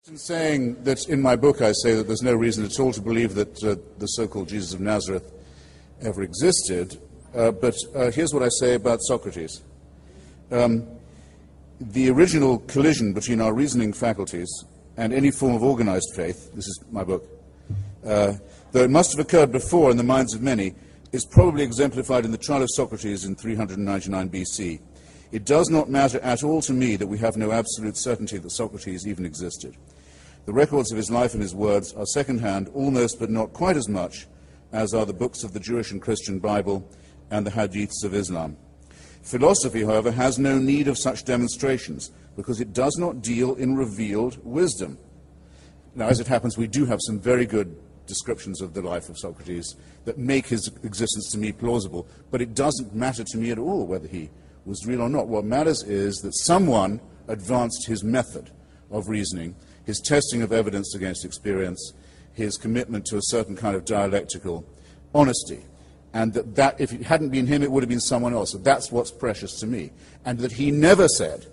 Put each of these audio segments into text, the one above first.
In saying that in my book I say that there's no reason at all to believe that the so-called Jesus of Nazareth ever existed, but here's what I say about Socrates. The original collision between our reasoning faculties and any form of organized faith, this is my book, though it must have occurred before in the minds of many, is probably exemplified in the trial of Socrates in 399 BC. It does not matter at all to me that we have no absolute certainty that Socrates even existed. The records of his life and his words are second-hand, almost but not quite as much as are the books of the Jewish and Christian Bible and the hadiths of Islam. Philosophy, however, has no need of such demonstrations because it does not deal in revealed wisdom. Now, as it happens, we do have some very good descriptions of the life of Socrates that make his existence to me plausible, but it doesn't matter to me at all whether he was real or not. What matters is that someone advanced his method of reasoning, his testing of evidence against experience, his commitment to a certain kind of dialectical honesty, and that if it hadn't been him, it would have been someone else. So that's what's precious to me. And that he never said,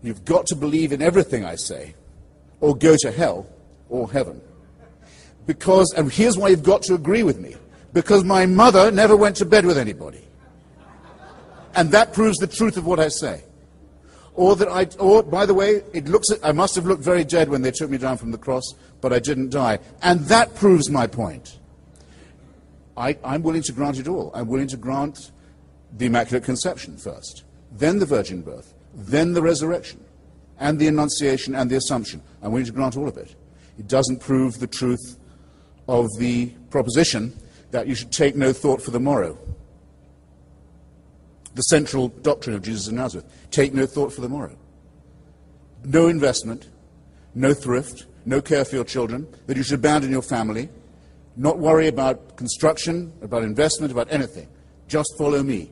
you've got to believe in everything I say, or go to hell or heaven. Because, and here's why you've got to agree with me, because my mother never went to bed with anybody. And that proves the truth of what I say. Or by the way, I must have looked very dead when they took me down from the cross, but I didn't die. And that proves my point. I'm willing to grant it all. I'm willing to grant the Immaculate Conception first, then the virgin birth, then the resurrection, and the Annunciation and the Assumption. I'm willing to grant all of it. It doesn't prove the truth of the proposition that you should take no thought for the morrow. The central doctrine of Jesus of Nazareth, take no thought for the morrow. No investment, no thrift, no care for your children, that you should abandon your family, not worry about construction, about investment, about anything. Just follow me.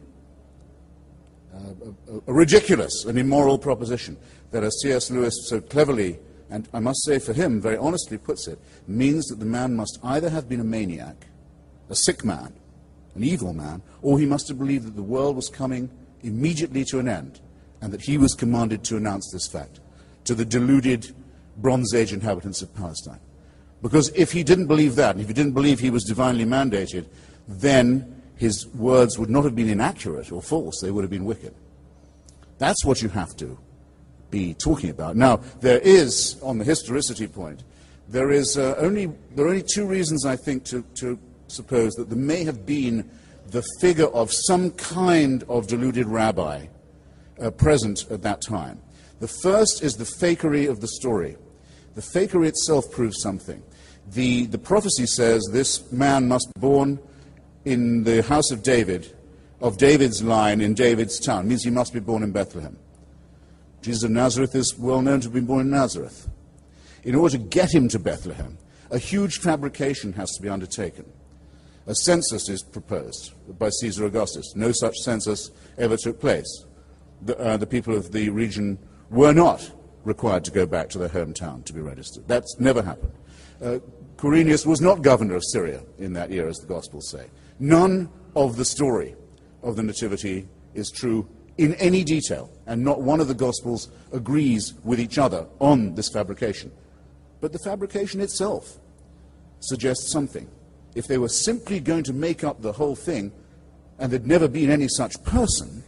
A ridiculous and immoral proposition that, as C.S. Lewis so cleverly, and I must say for him, very honestly puts it, means that the man must either have been a maniac, a sick man, an evil man, or he must have believed that the world was coming immediately to an end, and that he was commanded to announce this fact to the deluded Bronze Age inhabitants of Palestine. Because if he didn't believe that, and if he didn't believe he was divinely mandated, then his words would not have been inaccurate or false, they would have been wicked. That's what you have to be talking about. Now, there is, on the historicity point, there are only two reasons, I think, to suppose that there may have been the figure of some kind of deluded rabbi present at that time. The first is the fakery of the story. The fakery itself proves something. The prophecy says this man must be born in the house of David, of David's line in David's town. It means he must be born in Bethlehem. Jesus of Nazareth is well known to have been born in Nazareth. In order to get him to Bethlehem, a huge fabrication has to be undertaken. A census is proposed by Caesar Augustus. No such census ever took place. The people of the region were not required to go back to their hometown to be registered. That's never happened. Quirinius was not governor of Syria in that year, as the Gospels say. None of the story of the Nativity is true in any detail, and not one of the Gospels agrees with each other on this fabrication. But the fabrication itself suggests something. If they were simply going to make up the whole thing, and there'd never been any such person,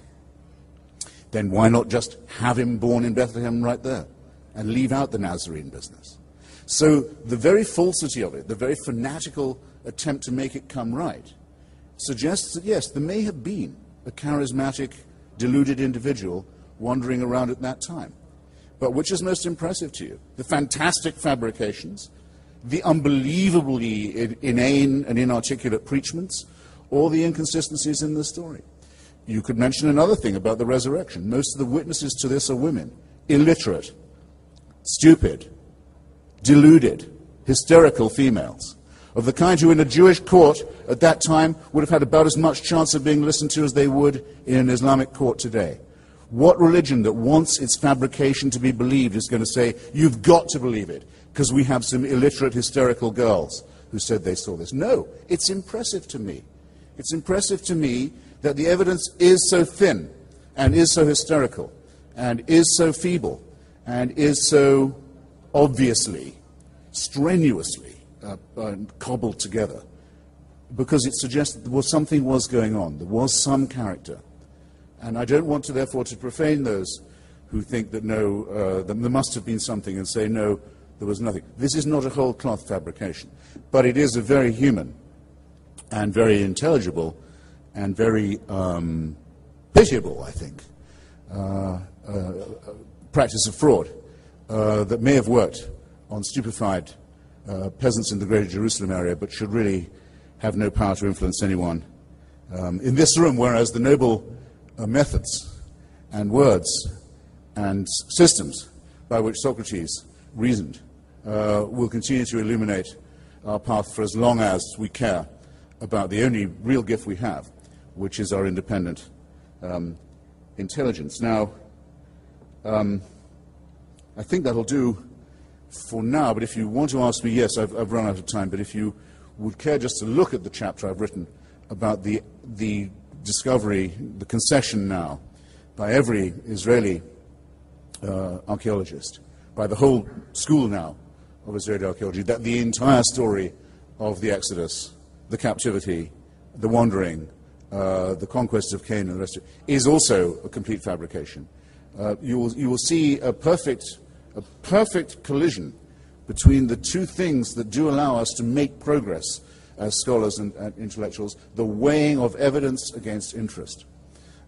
then why not just have him born in Bethlehem right there, and leave out the Nazarene business? So the very falsity of it, the very fanatical attempt to make it come right, suggests that yes, there may have been a charismatic, deluded individual wandering around at that time. But which is most impressive to you? The fantastic fabrications, the unbelievably inane and inarticulate preachments, or the inconsistencies in the story? You could mention another thing about the resurrection. Most of the witnesses to this are women, illiterate, stupid, deluded, hysterical females, of the kind who in a Jewish court at that time would have had about as much chance of being listened to as they would in an Islamic court today. What religion that wants its fabrication to be believed is going to say, you've got to believe it, because we have some illiterate, hysterical girls who said they saw this? No, it's impressive to me. It's impressive to me that the evidence is so thin, and is so hysterical, and is so feeble, and is so obviously, strenuously cobbled together, because it suggests that something was going on. There was some character. And I don't want to, therefore, to profane those who think that no, that there must have been something, and say, no, there was nothing. This is not a whole cloth fabrication, but it is a very human and very intelligible and very pitiable, I think, practice of fraud that may have worked on stupefied peasants in the Greater Jerusalem area, but should really have no power to influence anyone in this room, whereas the noble methods and words and systems by which Socrates reasoned will continue to illuminate our path for as long as we care about the only real gift we have, which is our independent intelligence. Now, I think that'll do for now, but if you want to ask me, yes, I've run out of time, but if you would care just to look at the chapter I've written about the discovery, the concession now, by every Israeli archaeologist, by the whole school now of Israeli archaeology, that the entire story of the Exodus, the captivity, the wandering, the conquest of Canaan, and the rest of it, is also a complete fabrication. You will see a perfect collision between the two things that do allow us to make progress as scholars and intellectuals, the weighing of evidence against interest.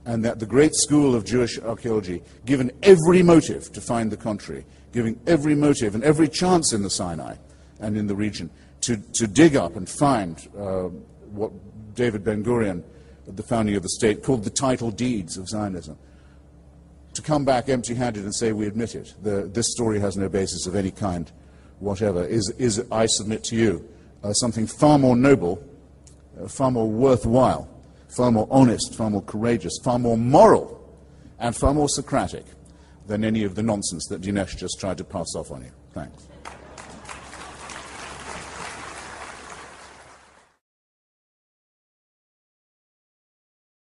And that the great school of Jewish archaeology, given every motive to find the contrary, giving every motive and every chance in the Sinai and in the region to dig up and find what David Ben-Gurion, at the founding of the state, called the title deeds of Zionism, to come back empty-handed and say, we admit it, this story has no basis of any kind whatever, is I submit to you, something far more noble, far more worthwhile, far more honest, far more courageous, far more moral, and far more Socratic than any of the nonsense that Dinesh just tried to pass off on you. Thanks.